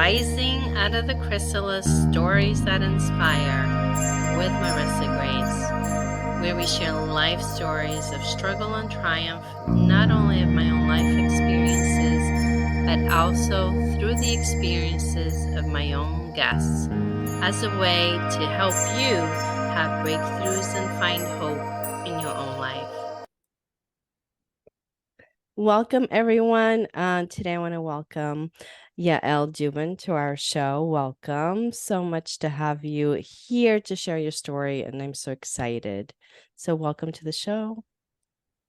Rising Out of the Chrysalis Stories That Inspire with Marissa Grace, where we share life stories of struggle and triumph, not only of my own life experiences, but also through the experiences of my own guests, as a way to help you have breakthroughs and find hope in your own life. Welcome, everyone. Today I want to welcome Yael Dubin to our show. Welcome. So much to have you here to share your story, and I'm so excited. So welcome to the show.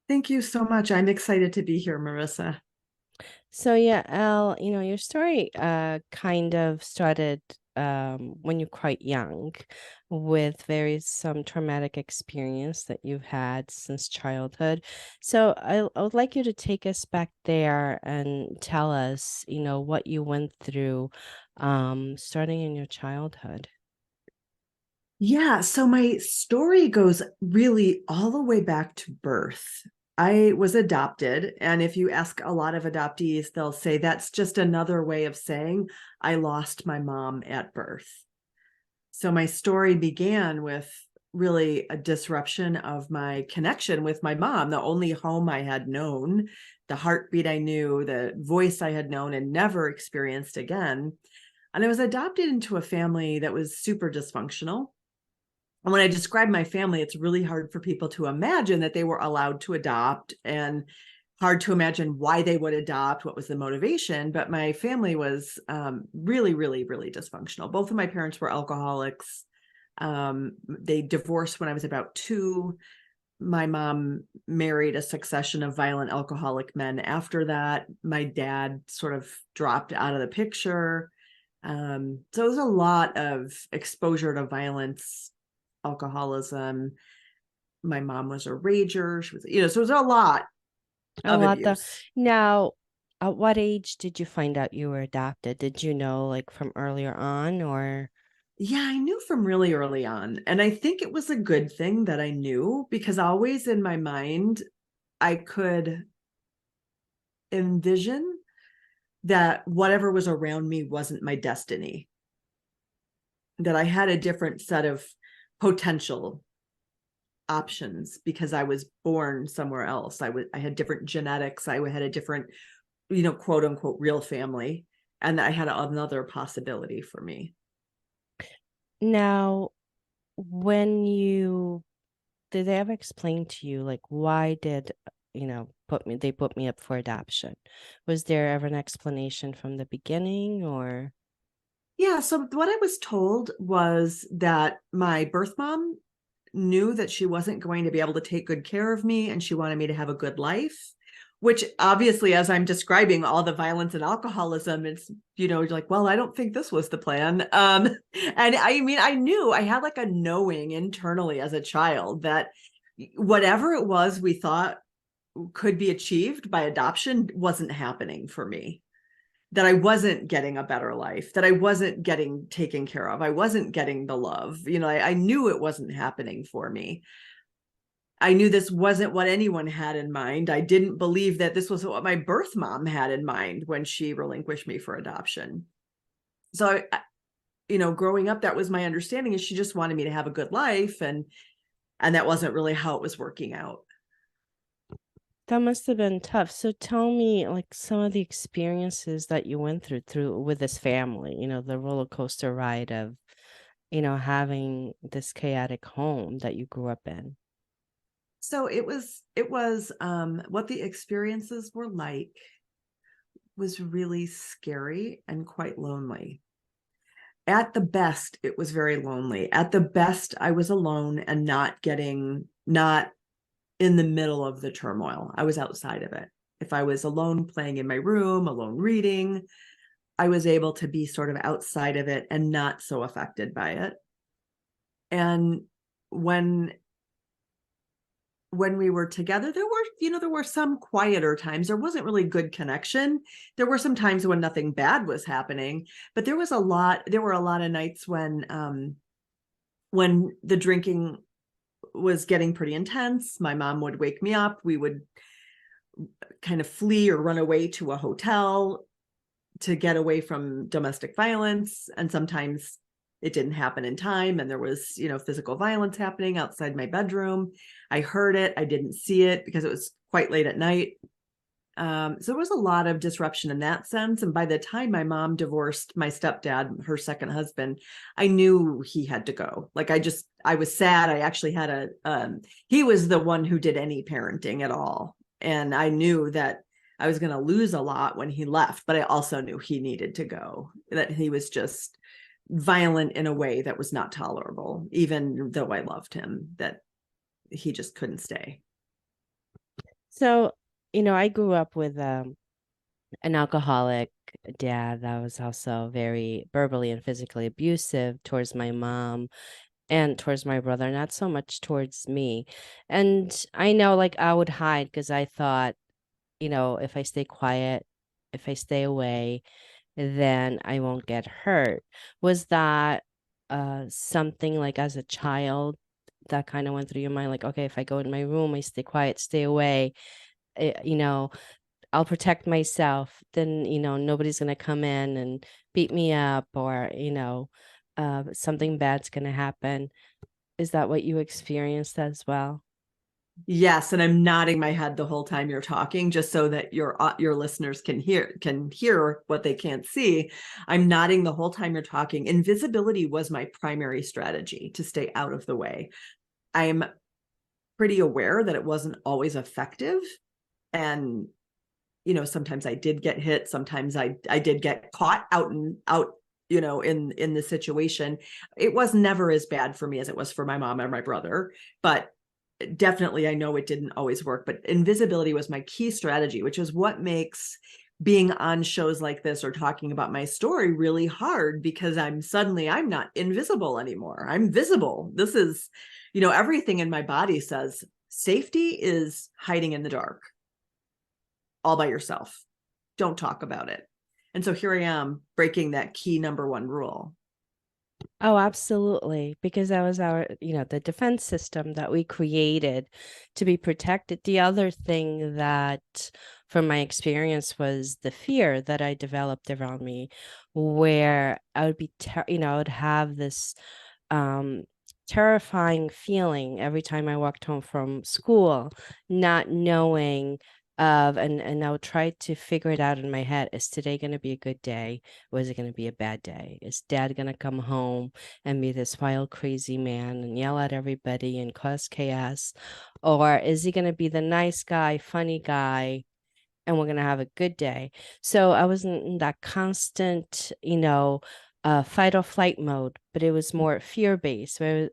Thank you so much. I'm excited to be here, Marissa. So Yael, your story kind of started when you're quite young with some traumatic experience that you've had since childhood. So I would like you to take us back there and tell us, what you went through starting in your childhood. Yeah, so my story goes really all the way back to birth. I was adopted, and if you ask a lot of adoptees, they'll say that's just another way of saying I lost my mom at birth. So my story began with really a disruption of my connection with my mom, the only home I had known, the heartbeat I knew, the voice I had known and never experienced again. And I was adopted into a family that was super dysfunctional. And when I describe my family, it's really hard for people to imagine that they were allowed to adopt, and hard to imagine why they would adopt, what was the motivation. But my family was really, really, really dysfunctional. Both of my parents were alcoholics. They divorced when I was about 2. My mom married a succession of violent alcoholic men after that. My dad sort of dropped out of the picture. So it was a lot of exposure to violence, alcoholism. My mom was a rager. She was, so it was a lot of abuse. Now, at what age did you find out you were adopted? Did you know like from earlier on, or? Yeah, I knew from really early on. And I think it was a good thing that I knew, because always in my mind, I could envision that whatever was around me wasn't my destiny, that I had a different set of potential options because I was born somewhere else. I had different genetics. I had a different, quote unquote, real family. And I had another possibility for me. Now, did they ever explain to you like why did they put me up for adoption? Was there ever an explanation from the beginning, or? Yeah, so what I was told was that my birth mom knew that she wasn't going to be able to take good care of me, and she wanted me to have a good life, which obviously, as I'm describing all the violence and alcoholism, it's, like, well, I don't think this was the plan. And I mean, I knew, I had like a knowing internally as a child that whatever it was we thought could be achieved by adoption wasn't happening for me, that I wasn't getting a better life, that I wasn't getting taken care of, I wasn't getting the love. I knew it wasn't happening for me. I knew this wasn't what anyone had in mind. I didn't believe that this was what my birth mom had in mind when she relinquished me for adoption. So, growing up, that was my understanding, is she just wanted me to have a good life, and that wasn't really how it was working out. That must have been tough. So tell me like some of the experiences that you went through with this family, the roller coaster ride of, having this chaotic home that you grew up in. So it was what the experiences were like was really scary and quite lonely. At the best, it was very lonely. At the best, I was alone and not in the middle of the turmoil. I was outside of it. If I was alone playing in my room, alone reading, I was able to be sort of outside of it and not so affected by it. And when we were together, there were some quieter times. There wasn't really good connection. There were some times when nothing bad was happening, but there were a lot of nights when the drinking was getting pretty intense. My mom would wake me up. We would kind of flee or run away to a hotel to get away from domestic violence. And sometimes it didn't happen in time. And there was, physical violence happening outside my bedroom. I heard it. I didn't see it because it was quite late at night. So there was a lot of disruption in that sense. And by the time my mom divorced my stepdad, her second husband, I knew he had to go. Like I was sad. I actually had he was the one who did any parenting at all. And I knew that I was going to lose a lot when he left, but I also knew he needed to go, that he was just violent in a way that was not tolerable, even though I loved him, that he just couldn't stay. So, I grew up with an alcoholic dad that was also very verbally and physically abusive towards my mom and towards my brother, not so much towards me. And I know, like, I would hide because I thought, if I stay quiet, if I stay away, then I won't get hurt. Was that something like as a child that kind of went through your mind? Like, okay, if I go in my room, I stay quiet, stay away, eh, you know, I'll protect myself, then, nobody's going to come in and beat me up or, something bad's going to happen. Is that what you experienced as well? Yes, and I'm nodding my head the whole time you're talking, just so that your listeners can hear what they can't see. I'm nodding the whole time you're talking. Invisibility was my primary strategy to stay out of the way. I'm pretty aware that it wasn't always effective, and sometimes I did get hit. Sometimes I did get caught out in the situation. It was never as bad for me as it was for my mom or my brother, but definitely I know it didn't always work. But invisibility was my key strategy, which is what makes being on shows like this or talking about my story really hard, because I'm not invisible anymore. I'm visible. This is, everything in my body says safety is hiding in the dark all by yourself. Don't talk about it. And so here I am breaking that key number one rule. Oh, absolutely. Because that was our, the defense system that we created to be protected. The other thing that, from my experience, was the fear that I developed around me, where I would I would have this um, terrifying feeling every time I walked home from school, not knowing and I would try to figure it out in my head. Is today going to be a good day? Or is it going to be a bad day? Is dad going to come home and be this wild, crazy man and yell at everybody and cause chaos? Or is he going to be the nice guy, funny guy, and we're going to have a good day? So I was in that constant, fight or flight mode, but it was more fear-based, where,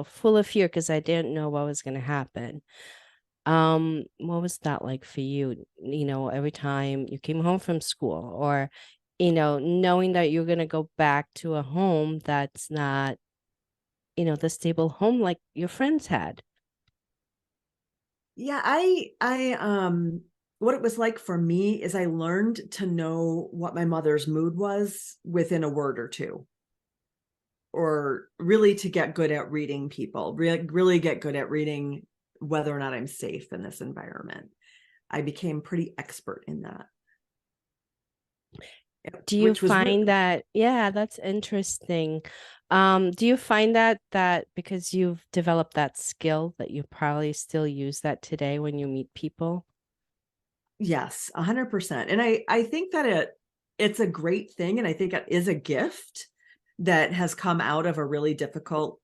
full of fear because I didn't know what was going to happen. What was that like for you? Every time you came home from school, or, knowing that you're gonna go back to a home that's not, the stable home like your friends had. Yeah, what it was like for me is I learned to know what my mother's mood was within a word or two, or really to get good at reading people, really get good at reading whether or not I'm safe in this environment. I became pretty expert in that. Do you Which was find that, yeah, that's interesting. Do you find that because you've developed that skill that you probably still use that today when you meet people? Yes, 100%. And I think that it's a great thing, and I think it is a gift that has come out of a really difficult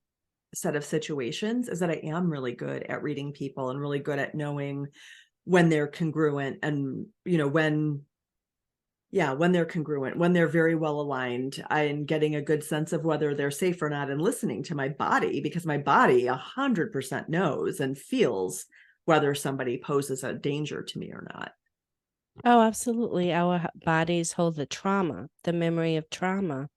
set of situations, is that I am really good at reading people and really good at knowing when they're congruent, and when they're congruent, when they're very well aligned. I'm getting a good sense of whether they're safe or not, and listening to my body, because my body 100% knows and feels whether somebody poses a danger to me or not. Oh, absolutely. Our bodies hold the trauma, the memory of trauma.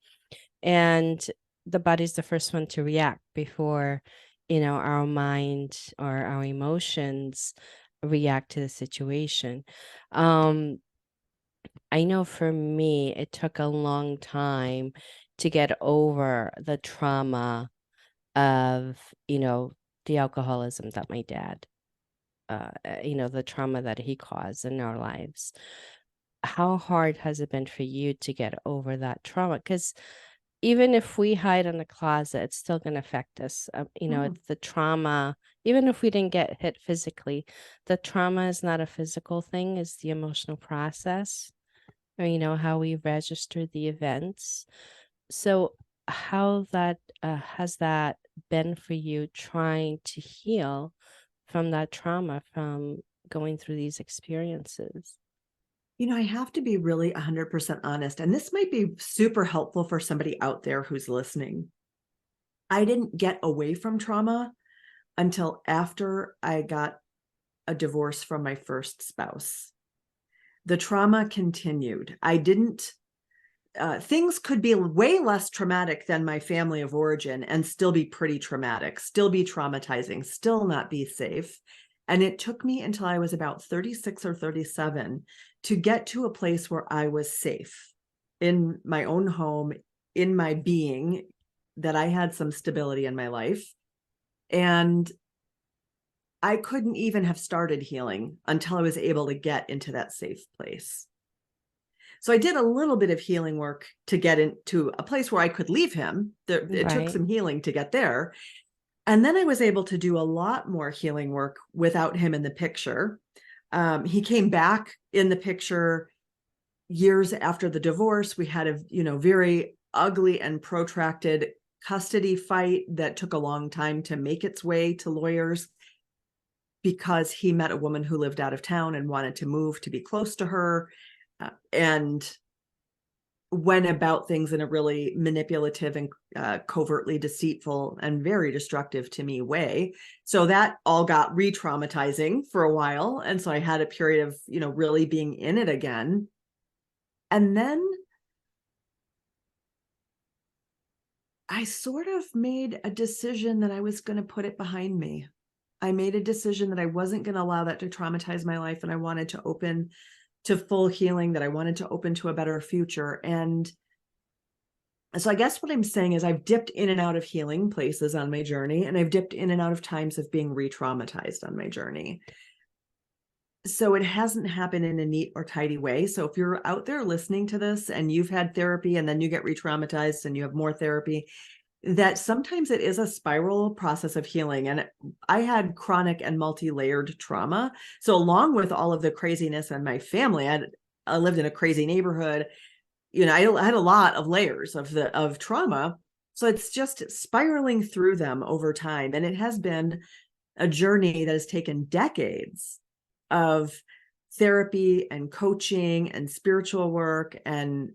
And the body's the first one to react before, our mind or our emotions react to the situation. Um, I know for me, it took a long time to get over the trauma of, the alcoholism that my dad, the trauma that he caused in our lives. how hard has it been for you to get over that trauma? Because even if we hide in the closet, it's still going to affect us. Mm. It's the trauma. Even if we didn't get hit physically, the trauma is not a physical thing, it's the emotional process, or, how we register the events. So how that has that been for you trying to heal from that trauma, from going through these experiences? I have to be really 100% honest, and this might be super helpful for somebody out there who's listening. I didn't get away from trauma until after I got a divorce from my first spouse. The trauma continued. I didn't, things could be way less traumatic than my family of origin and still be pretty traumatic, still be traumatizing, still not be safe. And it took me until I was about 36 or 37 to get to a place where I was safe in my own home, in my being, that I had some stability in my life. And I couldn't even have started healing until I was able to get into that safe place. So I did a little bit of healing work to get into a place where I could leave him. It took Right. some healing to get there. And then I was able to do a lot more healing work without him in the picture. He came back in the picture years after the divorce. We had a very ugly and protracted custody fight that took a long time to make its way to lawyers, because he met a woman who lived out of town and wanted to move to be close to her, and went about things in a really manipulative and covertly deceitful and very destructive to me way. So that all got re-traumatizing for a while. And so I had a period of, really being in it again. And then I sort of made a decision that I was going to put it behind me. I made a decision that I wasn't going to allow that to traumatize my life. And I wanted to open to full healing, that I wanted to open to a better future. And so I guess what I'm saying is I've dipped in and out of healing places on my journey, and I've dipped in and out of times of being re-traumatized on my journey. So it hasn't happened in a neat or tidy way. So if you're out there listening to this and you've had therapy and then you get re-traumatized and you have more therapy, that sometimes it is a spiral process of healing. And I had chronic and multi-layered trauma. So along with all of the craziness in my family, I lived in a crazy neighborhood. I had a lot of layers of trauma. So it's just spiraling through them over time. And it has been a journey that has taken decades of therapy and coaching and spiritual work and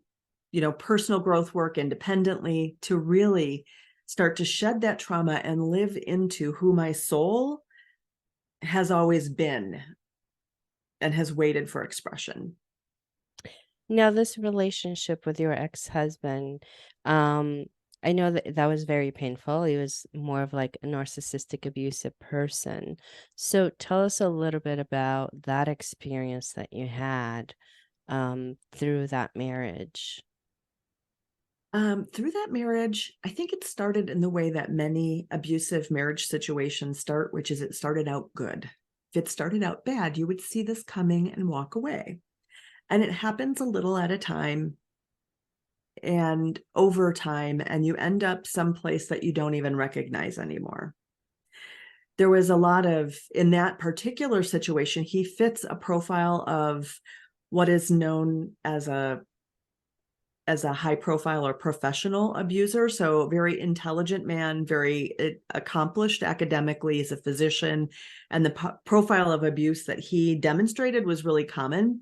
personal growth work independently to really start to shed that trauma and live into who my soul has always been and has waited for expression. Now, this relationship with your ex-husband, I know that that was very painful. He was more of like a narcissistic, abusive person. So tell us a little bit about that experience that you had through that marriage. Through that marriage, I think it started in the way that many abusive marriage situations start, which is it started out good. If it started out bad, you would see this coming and walk away. And it happens a little at a time and over time, and you end up someplace that you don't even recognize anymore. There was a lot of, in that particular situation, he fits a profile of what is known as a high profile or professional abuser. So very intelligent man, very accomplished academically. He's a physician, and the profile of abuse that he demonstrated was really common.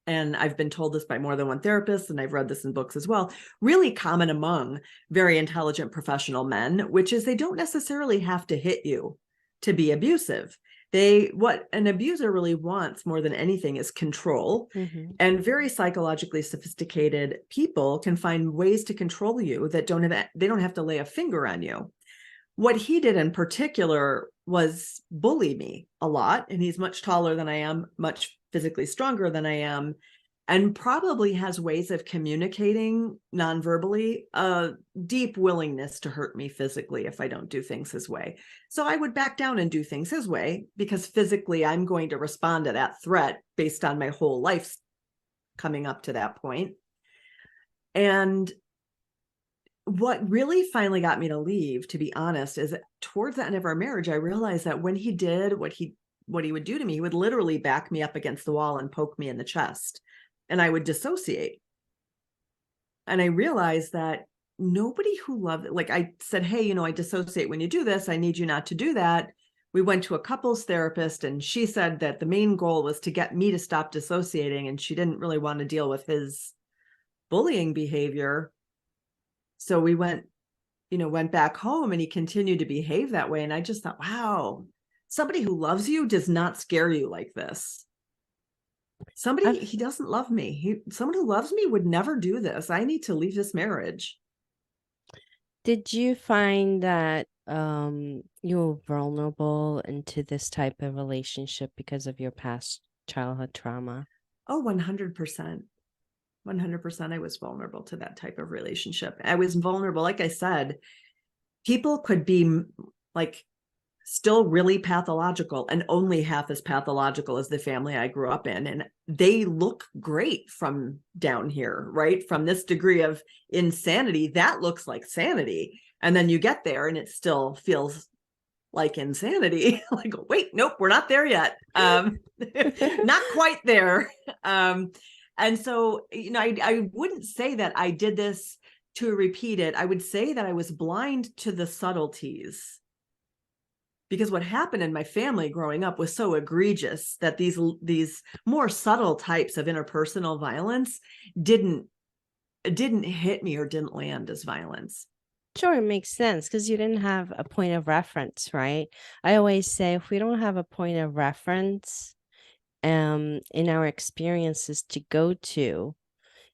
And I've been told this by more than one therapist, and I've read this in books as well, really common among very intelligent professional men, which is they don't necessarily have to hit you to be abusive. What an abuser really wants more than anything is control. Mm-hmm. And very psychologically sophisticated people can find ways to control you that they don't have to lay a finger on you. What he did in particular was bully me a lot. And he's much taller than I am, much physically stronger than I am, and probably has ways of communicating non-verbally, a deep willingness to hurt me physically if I don't do things his way. So I would back down and do things his way, because physically I'm going to respond to that threat based on my whole life coming up to that point. And what really finally got me to leave, to be honest, is that towards the end of our marriage, I realized that when he did what he would do to me, he would literally back me up against the wall and poke me in the chest, and I would dissociate. And I realized that nobody who loved it, like I said, hey, you know, I dissociate when you do this. I need you not to do that. We went to a couples therapist, and she said that the main goal was to get me to stop dissociating, and she didn't really want to deal with his bullying behavior. So we went back home, and he continued to behave that way. And I just thought, wow, somebody who loves you does not scare you like this. He doesn't love me. Someone who loves me would never do this. I need to leave this marriage. Did you find that you were vulnerable into this type of relationship because of your past childhood trauma? Oh, 100%. 100% I was vulnerable to that type of relationship. I was vulnerable. Like I said, people could be like still really pathological and only half as pathological as the family I grew up in. And they look great from down here, right? From this degree of insanity, that looks like sanity. And then you get there and it still feels like insanity. Like, wait, nope, we're not there yet. Not quite there. And so, you know, I wouldn't say that I did this to repeat it. I would say that I was blind to the subtleties, because what happened in my family growing up was so egregious that these more subtle types of interpersonal violence didn't hit me or didn't land as violence. Sure, it makes sense because you didn't have a point of reference, right? I always say if we don't have a point of reference in our experiences to go to,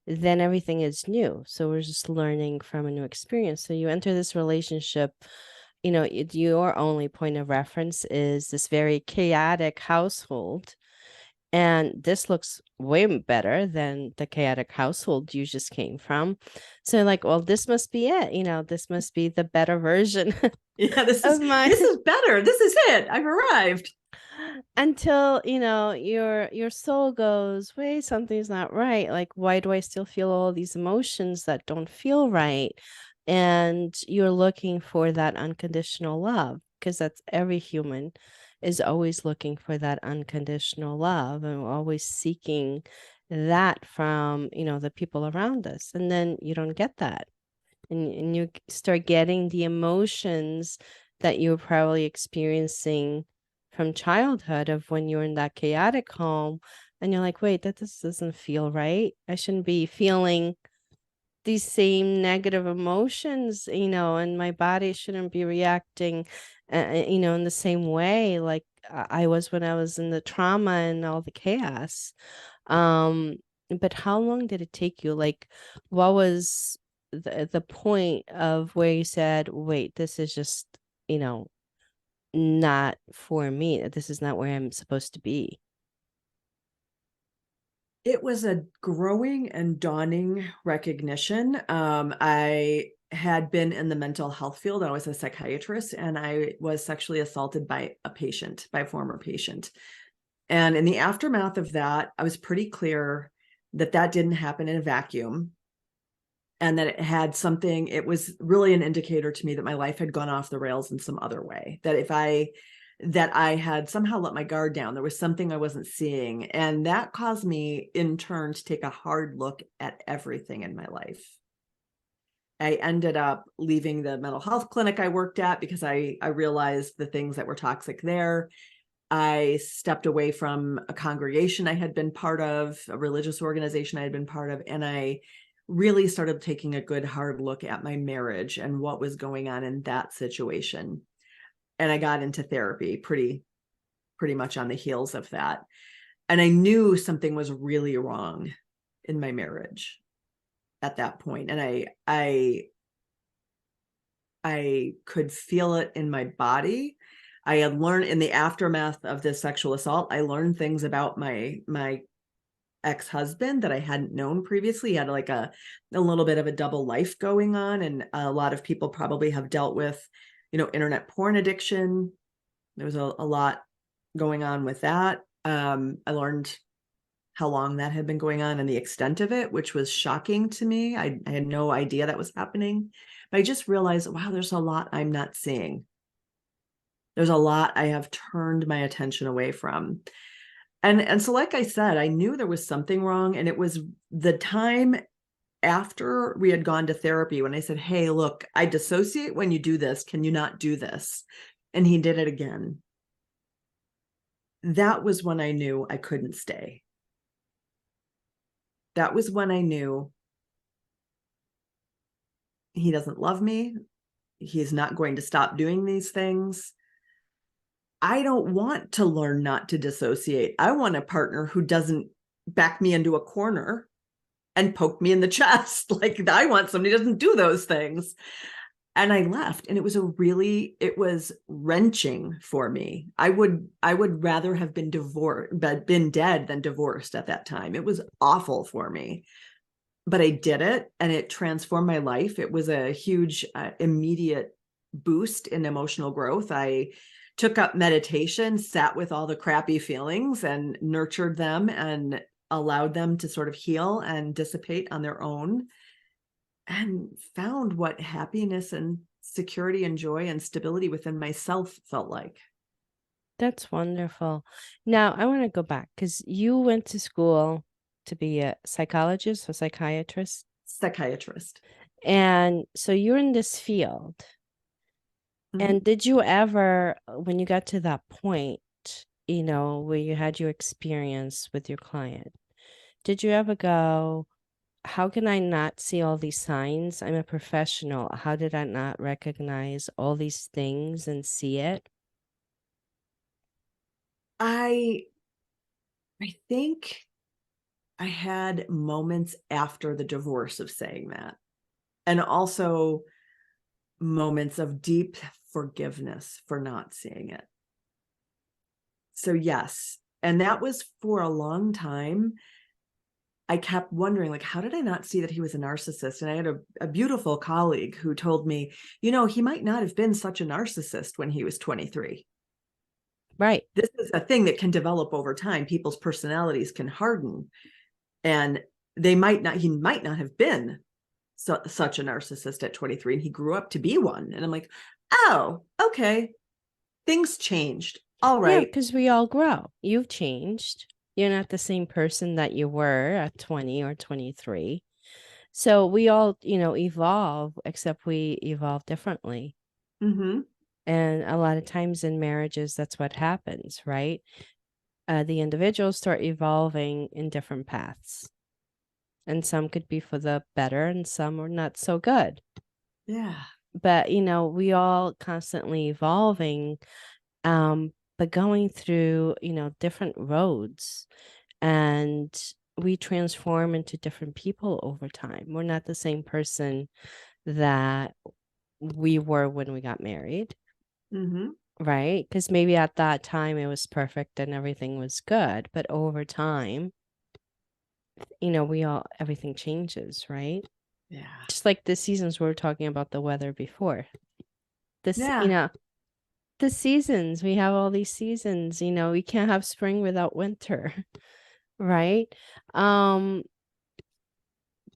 then everything is new. So we're just learning from a new experience. So you enter this relationship, you know, your only point of reference is this very chaotic household. And this looks way better than the chaotic household you just came from. So like, well, this must be it. You know, this must be the better version Yeah, this of my is better. This is it. I've arrived. until, you know, your soul goes, wait, something's not right. Like, why do I still feel all these emotions that don't feel right? And you're looking for that unconditional love, because that's every human is always looking for that unconditional love, and we're always seeking that from, you know, the people around us. And then you don't get that. And you start getting the emotions that you were probably experiencing from childhood of when you're in that chaotic home, and you're like, wait, that just doesn't feel right. I shouldn't be feeling these same negative emotions, you know, and my body shouldn't be reacting, you know, in the same way like I was when I was in the trauma and all the chaos. But how long did it take you? Like, what was the point of where you said, wait, this is just, you know, not for me. This is not where I'm supposed to be. It was a growing and dawning recognition. I had been in the mental health field. I was a psychiatrist, and I was sexually assaulted by a former patient. And in the aftermath of that, I was pretty clear that that didn't happen in a vacuum, and that it was really an indicator to me that my life had gone off the rails in some other way. That I had somehow let my guard down. There was something I wasn't seeing. And that caused me in turn to take a hard look at everything in my life. I ended up leaving the mental health clinic I worked at because I realized the things that were toxic there. I stepped away from a congregation I had been part of, a religious organization I had been part of, and I really started taking a good hard look at my marriage and what was going on in that situation. And I got into therapy pretty much on the heels of that. And I knew something was really wrong in my marriage at that point. And I could feel it in my body. I had learned in the aftermath of this sexual assault, I learned things about my ex-husband that I hadn't known previously. He had like a little bit of a double life going on. And a lot of people probably have dealt with, you know, internet porn addiction. There was a lot going on with that. I learned how long that had been going on and the extent of it, which was shocking to me. I had no idea that was happening, but I just realized, wow, there's a lot I'm not seeing. There's a lot I have turned my attention away from. And so, like I said, I knew there was something wrong. And it was the time after we had gone to therapy when I said, hey, look, I dissociate when you do this. Can you not do this? And he did it again. That was when I knew I couldn't stay. That was when I knew he doesn't love me. He's not going to stop doing these things. I don't want to learn not to dissociate. I want a partner who doesn't back me into a corner and poke me in the chest. Like, I want somebody who doesn't do those things. And I left, and it was wrenching for me. I would rather have been been dead than divorced at that time. It was awful for me, but I did it, and it transformed my life. It was a huge, immediate boost in emotional growth. I took up meditation, sat with all the crappy feelings and nurtured them and allowed them to sort of heal and dissipate on their own, and found what happiness and security and joy and stability within myself felt like. That's wonderful. Now, I want to go back because you went to school to be a psychologist or psychiatrist. Psychiatrist. And so you're in this field. Mhm. And did you ever, when you got to that point, where you had your experience with your client, did you ever go, how can I not see all these signs? I'm a professional. How did I not recognize all these things and see it? I think I had moments after the divorce of saying that, and also moments of deep forgiveness for not seeing it. So yes, and that was for a long time. I kept wondering, like, how did I not see that he was a narcissist? And I had a beautiful colleague who told me, he might not have been such a narcissist when he was 23. Right. This is a thing that can develop over time. People's personalities can harden, and he might not have been such a narcissist at 23, and he grew up to be one. And I'm like, oh, okay. Things changed. All Yeah, right. because we all grow. You've changed. You're not the same person that you were at 20 or 23. So we all, evolve, except we evolve differently. Mm-hmm. And a lot of times in marriages, that's what happens, right? The individuals start evolving in different paths. And some could be for the better and some are not so good. Yeah. But, we all constantly evolving, but going through, different roads, and we transform into different people over time. We're not the same person that we were when we got married. Mm-hmm. Right? Because maybe at that time it was perfect and everything was good, but over time, everything changes, right? Yeah. Just like the seasons we were talking about the weather before. Yeah. The seasons, we have all these seasons, we can't have spring without winter, right? Do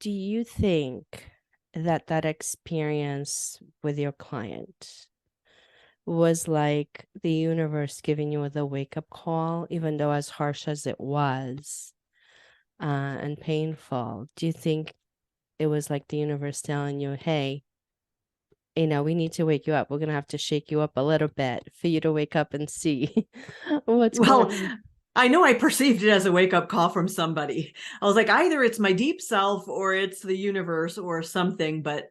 you think that experience with your client was like the universe giving you the wake-up call, even though as harsh as it was, and painful? Do you think it was like the universe telling you, hey, we need to wake you up. We're gonna have to shake you up a little bit for you to wake up and see what's Well, going on? I know I perceived it as a wake-up call from somebody. I was like, either it's my deep self or it's the universe or something, but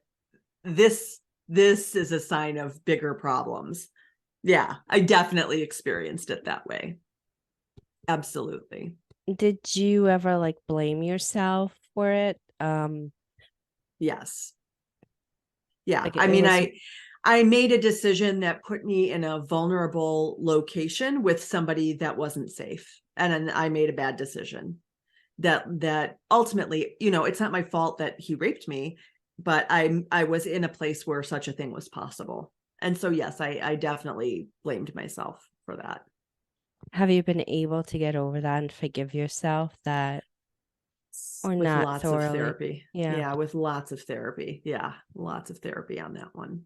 this is a sign of bigger problems. Yeah, I definitely experienced it that way. Absolutely. Did you ever like blame yourself for it? Yes. Yeah. Like I it mean, was I made a decision that put me in a vulnerable location with somebody that wasn't safe. And then I made a bad decision that ultimately, it's not my fault that he raped me, but I was in a place where such a thing was possible. And so, yes, I definitely blamed myself for that. Have you been able to get over that and forgive yourself that, or With not lots of thoroughly? therapy. Yeah. Yeah, with lots of therapy. Yeah, lots of therapy on that one.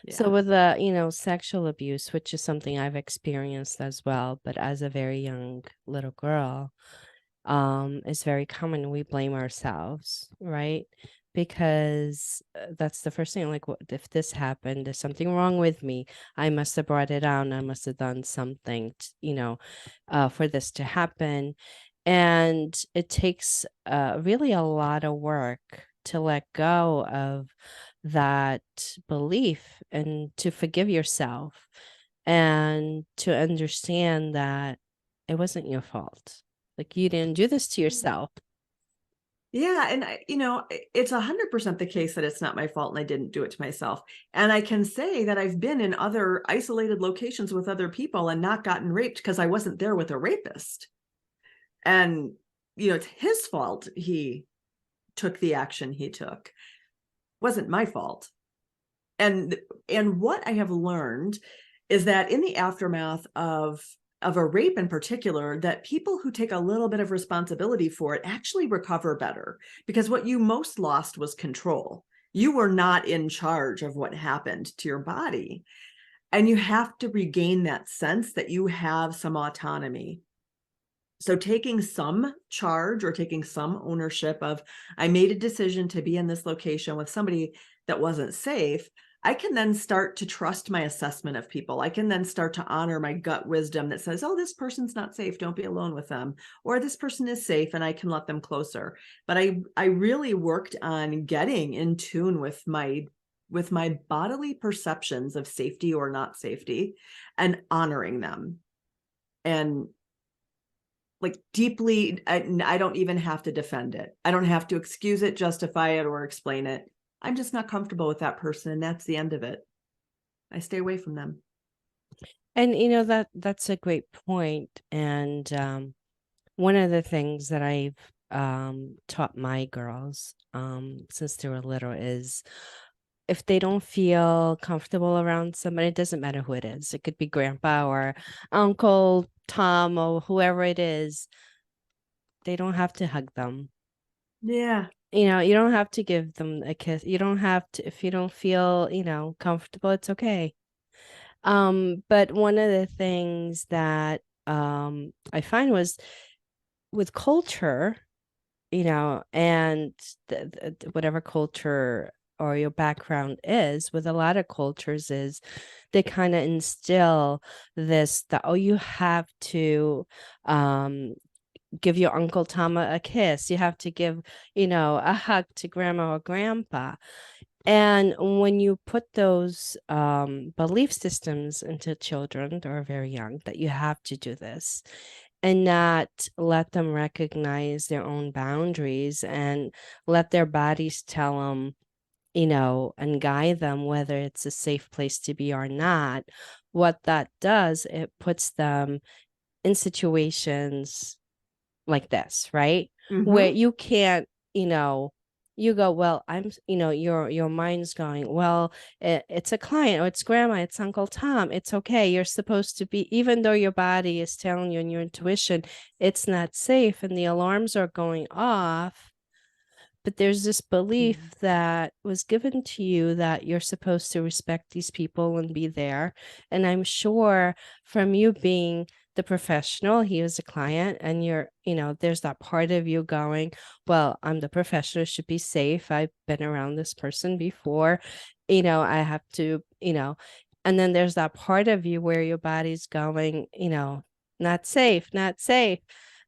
So Yeah. with the, sexual abuse, which is something I've experienced as well, but as a very young little girl, it's very common we blame ourselves, right? Because that's the first thing, like, what if this happened? There's something wrong with me. I must have brought it on. I must have done something, for this to happen. And it takes really a lot of work to let go of that belief and to forgive yourself and to understand that it wasn't your fault. Like, you didn't do this to yourself. Yeah. And it's 100% the case that it's not my fault and I didn't do it to myself. And I can say that I've been in other isolated locations with other people and not gotten raped because I wasn't there with a rapist. And, it's his fault he took the action he took. Wasn't my fault. And what I have learned is that in the aftermath of a rape in particular, that people who take a little bit of responsibility for it actually recover better, because what you most lost was control. You were not in charge of what happened to your body, and you have to regain that sense that you have some autonomy. So taking some charge or taking some ownership of, I made a decision to be in this location with somebody that wasn't safe, I can then start to trust my assessment of people. I can then start to honor my gut wisdom that says, oh, this person's not safe, don't be alone with them. Or this person is safe and I can let them closer. But I really worked on getting in tune with my bodily perceptions of safety or not safety and honoring them. And like deeply, I don't even have to defend it. I don't have to excuse it, justify it, or explain it. I'm just not comfortable with that person, and that's the end of it. I stay away from them. And that's a great point. And one of the things that I've taught my girls since they were little is, if they don't feel comfortable around somebody, it doesn't matter who it is. It could be grandpa or Uncle Tom or whoever it is. They don't have to hug them. Yeah. You don't have to give them a kiss. You don't have to, if you don't feel, comfortable, it's okay. But one of the things that I find was with culture, and whatever culture or your background is, with a lot of cultures, is they kind of instill this, that, oh, you have to give your Uncle Tom a kiss. You have to give, a hug to grandma or grandpa. And when you put those belief systems into children that are very young, that you have to do this, and not let them recognize their own boundaries and let their bodies tell them, and guide them whether it's a safe place to be or not, what that does, it puts them in situations like this, right? Where Mm-hmm. you can't, you go, well, your mind's going, well, it's a client, or it's grandma, it's Uncle Tom, it's okay. You're supposed to be, even though your body is telling you and your intuition, it's not safe and the alarms are going off. But there's this belief that was given to you that you're supposed to respect these people and be there. And I'm sure from you being the professional, he was a client, and there's that part of you going, well, I'm the professional, should be safe. I've been around this person before, I have to, and then there's that part of you where your body's going, not safe, not safe.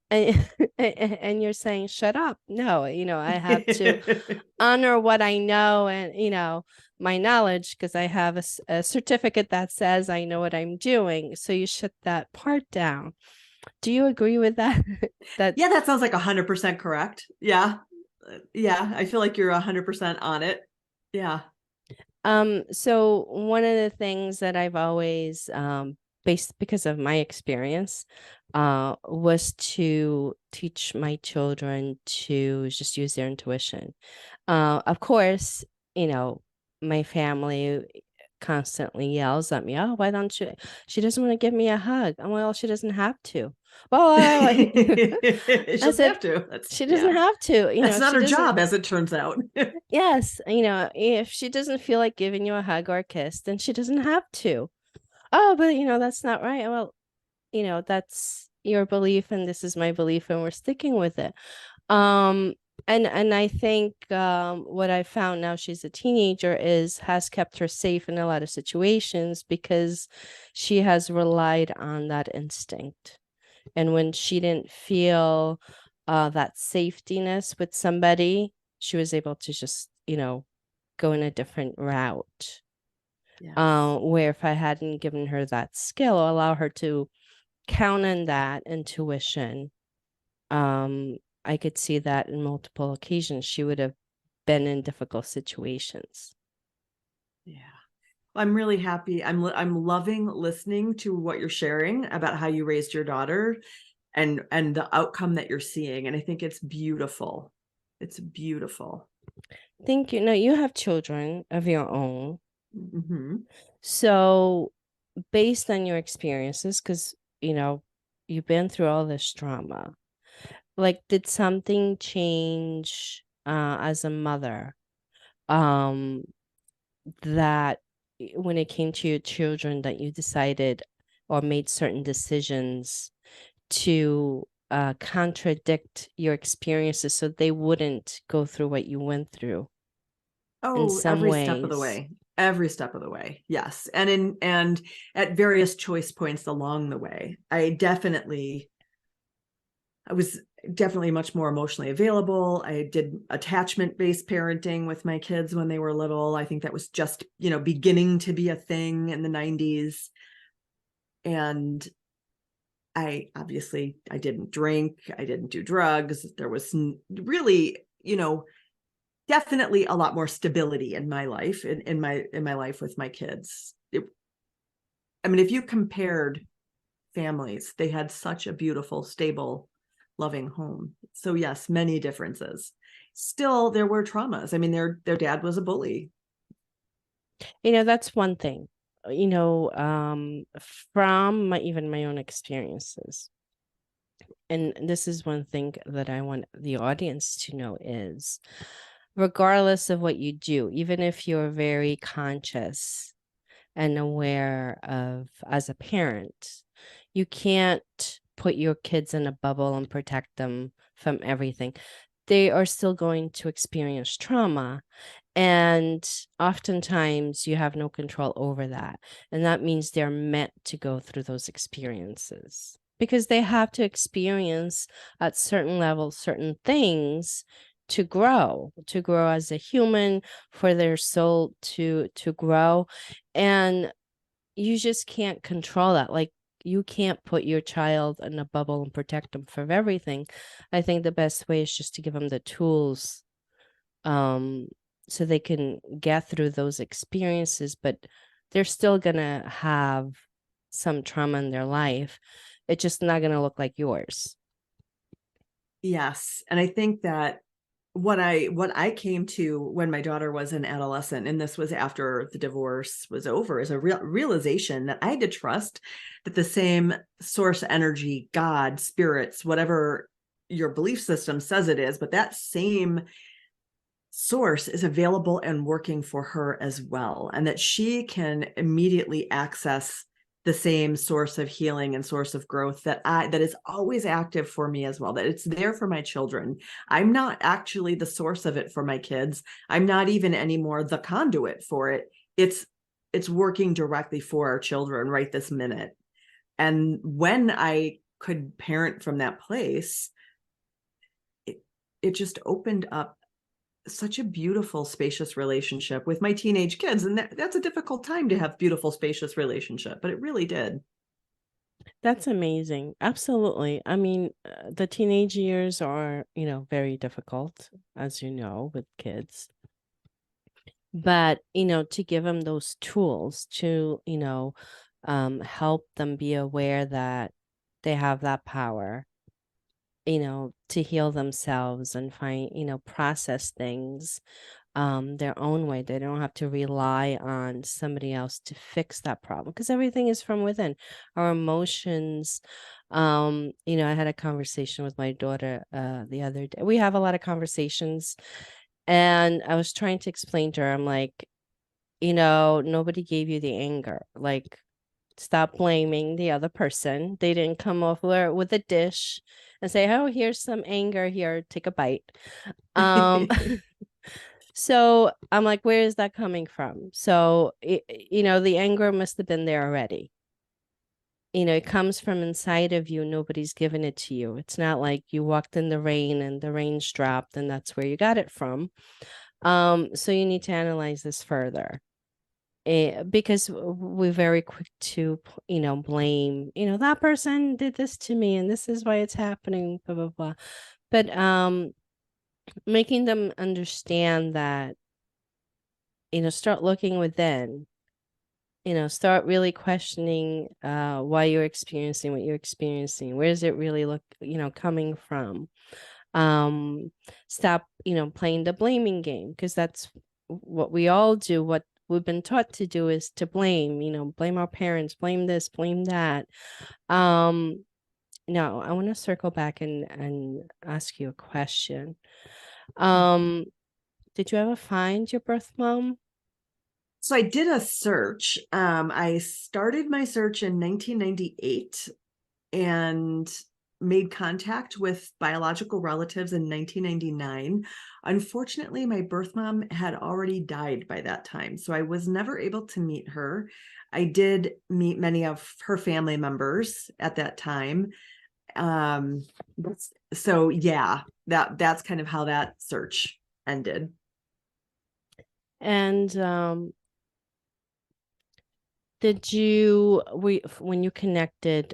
And, and you're saying, shut up. No, I have to honor what I know and, my knowledge, because I have a certificate that says I know what I'm doing. So you shut that part down. Do you agree with that? Yeah, that sounds like 100% correct. Yeah. Yeah, I feel like you're 100% on it. Yeah. So one of the things that I've always based because of my experience was to teach my children to just use their intuition. Of course, my family constantly yells at me, "Oh, why don't you?" She doesn't want to give me a hug. I'm like, "Well, she doesn't have to." Well, She I doesn't said, have to. That's, she doesn't yeah. have to. That's If not she her doesn't, job, as it turns out. yes, if she doesn't feel like giving you a hug or a kiss, then she doesn't have to. Oh, but that's not right. Well, that's your belief and this is my belief and we're sticking with it. Um, and I think what I found now she's a teenager has kept her safe in a lot of situations because she has relied on that instinct. And when she didn't feel that safetiness with somebody, she was able to just, go in a different route. Yes. Where if I hadn't given her that skill or allow her to count on that intuition, I could see that in multiple occasions she would have been in difficult situations. Yeah. I'm really happy. I'm loving listening to what you're sharing about how you raised your daughter and the outcome that you're seeing. And I think it's beautiful. It's beautiful. Thank you. No, you have children of your own. Mm-hmm. So based on your experiences, because you've been through all this trauma, like did something change as a mother um that when it came to your children that you decided or made certain decisions to contradict your experiences so they wouldn't go through what you went through in Oh, some every step of the ways? way. Every step of the way. Yes. And at various choice points along the way. I was definitely much more emotionally available. I did attachment-based parenting with my kids when they were little. I think that was just, beginning to be a thing in the 90s. And I didn't drink, I didn't do drugs. There was really, definitely a lot more stability in my life, in my life with my kids. If you compared families, they had such a beautiful, stable, loving home. So yes, many differences. Still, there were traumas. Their dad was a bully. That's one thing, from even my own experiences. And this is one thing that I want the audience to know is regardless of what you do, even if you're very conscious and aware of as a parent, you can't put your kids in a bubble and protect them from everything. They are still going to experience trauma. And oftentimes you have no control over that. And that means they're meant to go through those experiences because they have to experience at certain levels certain things to grow as a human, for their soul to grow. And you just can't control that. Like you can't put your child in a bubble and protect them from everything. I think the best way is just to give them the tools um so they can get through those experiences, but they're still gonna have some trauma in their life. It's just not gonna look like yours. Yes. And I think that what I came to when my daughter was an adolescent, and this was after the divorce was over, is a realization that I had to trust that the same source energy, God, spirits, whatever your belief system says it is, but that same source is available and working for her as well, and that she can immediately access the same source of healing and source of growth that is always active for me as well, that it's there for my children. I'm not actually the source of it for my kids. I'm not even anymore the conduit for it. It's working directly for our children right this minute. And when I could parent from that place, it just opened up such a beautiful, spacious relationship with my teenage kids. And that's a difficult time to have beautiful, spacious relationship, but it really did. That's amazing. Absolutely. I mean, the teenage years are, very difficult, as you know, with kids. But, to give them those tools to, help them be aware that they have that power, to heal themselves and find, process things their own way. They don't have to rely on somebody else to fix that problem, because everything is from within. Our emotions, I had a conversation with my daughter the other day. We have a lot of conversations, and I was trying to explain to her, I'm like, nobody gave you the anger. Like, stop blaming the other person. They didn't come over with a dish and say, "Oh, here's some anger. Here, take a bite." Um, so I'm like, where is that coming from? So, the anger must have been there already. It comes from inside of you. Nobody's given it to you. It's not like you walked in the rain and the rain's dropped and that's where you got it from. So you need to analyze this further. Because we're very quick to, blame, that person did this to me and this is why it's happening, blah, blah, blah. But making them understand that, start looking within, start really questioning why you're experiencing what you're experiencing. Where does it really look, coming from? Stop, playing the blaming game, because that's what we all do. What we've been taught to do is to blame, blame our parents, blame this, blame that. No, I want to circle back and ask you a question. Did you ever find your birth mom? So I did a search. I started my search in 1998 and made contact with biological relatives in 1999. Unfortunately, my birth mom had already died by that time, so I was never able to meet her. I did meet many of her family members at that time. So yeah, that's kind of how that search ended. And when you connected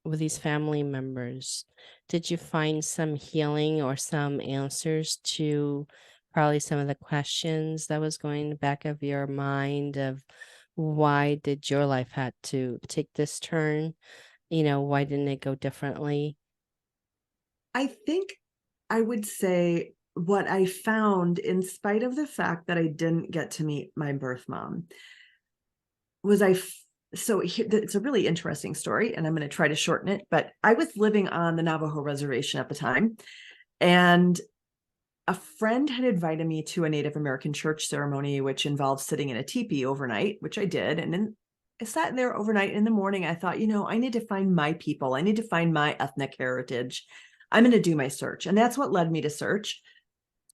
with these family members, did you find some healing or some answers to probably some of the questions that was going in the back of your mind of why did your life had to take this turn? Why didn't it go differently? I think I would say what I found, in spite of the fact that I didn't get to meet my birth mom, was it's a really interesting story, and I'm going to try to shorten it, but I was living on the Navajo reservation at the time, and a friend had invited me to a Native American church ceremony, which involved sitting in a teepee overnight, which I did. And then I sat there overnight. In the morning, I thought, I need to find my people. I need to find my ethnic heritage. I'm going to do my search. And that's what led me to search.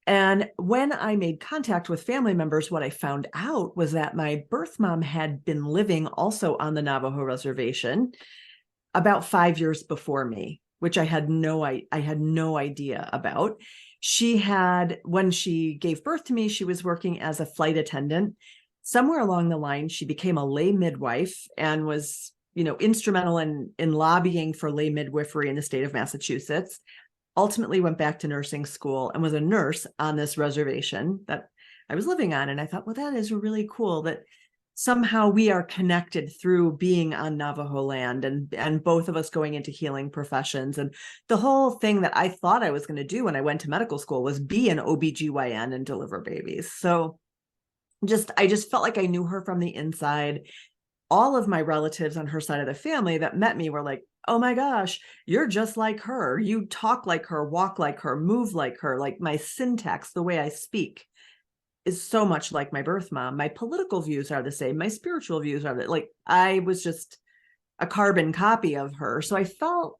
And when I made contact with family members, what I found out was that my birth mom had been living also on the Navajo reservation about 5 years before me, which I had no idea about. When she gave birth to me, she was working as a flight attendant. Somewhere along the line, she became a lay midwife and was, instrumental in lobbying for lay midwifery in the state of Massachusetts. Ultimately went back to nursing school and was a nurse on this reservation that I was living on. And I thought, well, that is really cool that somehow we are connected through being on Navajo land and both of us going into healing professions. And the whole thing that I thought I was going to do when I went to medical school was be an OBGYN and deliver babies. So I just felt like I knew her from the inside. All of my relatives on her side of the family that met me were like, oh my gosh, you're just like her. You talk like her, walk like her, move like her. Like my syntax, the way I speak is so much like my birth mom. My political views are the same. My spiritual views are like, I was just a carbon copy of her. So I felt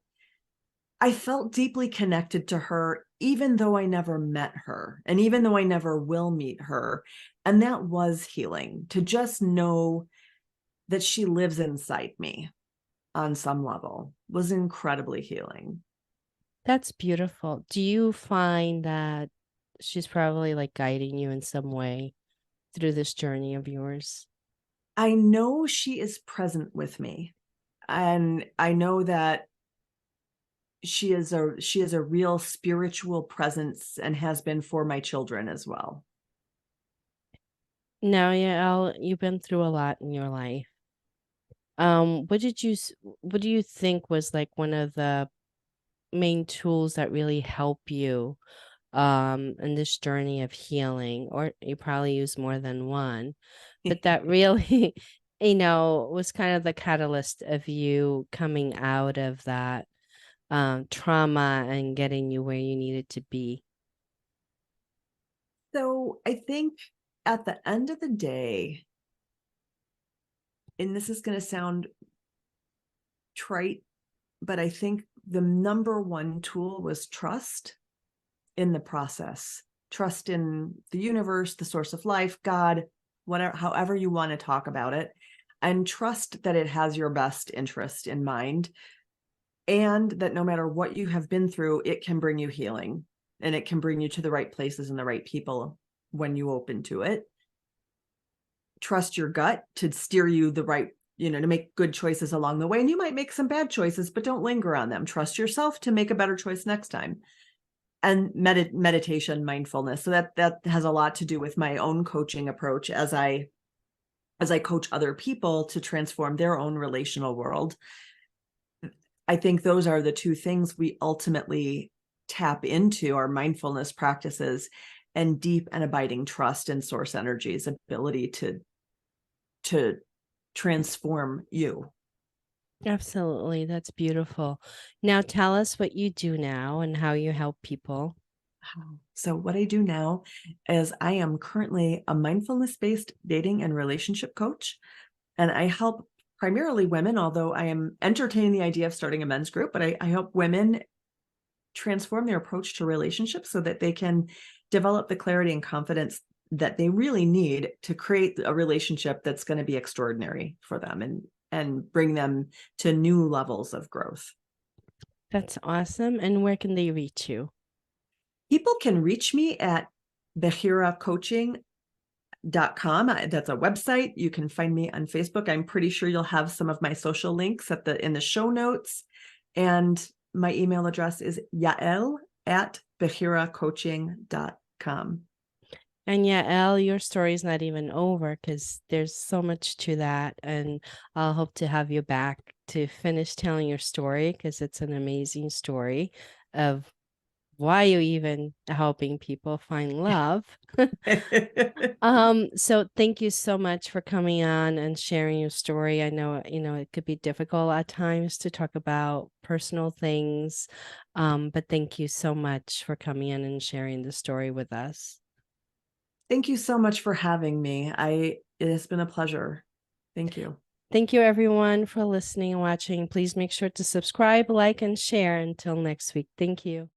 deeply connected to her, even though I never met her and even though I never will meet her. And that was healing, to just know that she lives inside me on some level was incredibly healing. That's beautiful. Do you find that she's probably like guiding you in some way through this journey of yours? I know she is present with me, and I know that she is a real spiritual presence and has been for my children as well. Now, yeah, you've been through a lot in your life. What do you think was like one of the main tools that really help you in this journey of healing, or you probably use more than one, but that really, was kind of the catalyst of you coming out of that trauma and getting you where you needed to be. So I think at the end of the day, and this is going to sound trite, but I think the number one tool was trust in the process. Trust in the universe, the source of life, God, whatever, however you want to talk about it, and trust that it has your best interest in mind, and that no matter what you have been through, it can bring you healing, and it can bring you to the right places and the right people when you open to it. Trust your gut to steer you the right, to make good choices along the way. And you might make some bad choices, but don't linger on them. Trust yourself to make a better choice next time. And meditation, mindfulness. So that has a lot to do with my own coaching approach as I coach other people to transform their own relational world. I think those are the two things we ultimately tap into: our mindfulness practices and deep and abiding trust in source energy's ability to transform you. Absolutely. That's beautiful. Now tell us what you do now and how you help people. So what I do now is I am currently a mindfulness-based dating and relationship coach, and I help primarily women, although I am entertaining the idea of starting a men's group, but I help women transform their approach to relationships so that they can develop the clarity and confidence that they really need to create a relationship that's going to be extraordinary for them and bring them to new levels of growth. That's awesome. And where can they reach you? People can reach me at behiracoaching.com. That's a website. You can find me on Facebook. I'm pretty sure you'll have some of my social links in the show notes. And my email address is yael@behiracoaching.com. And Yael, your story is not even over because there's so much to that. And I'll hope to have you back to finish telling your story, because it's an amazing story of why you're even helping people find love. So thank you so much for coming on and sharing your story. I know, it could be difficult at times to talk about personal things. But thank you so much for coming in and sharing the story with us. Thank you so much for having me. It has been a pleasure. Thank you. Thank you everyone for listening and watching. Please make sure to subscribe, like, and share. Until next week. Thank you.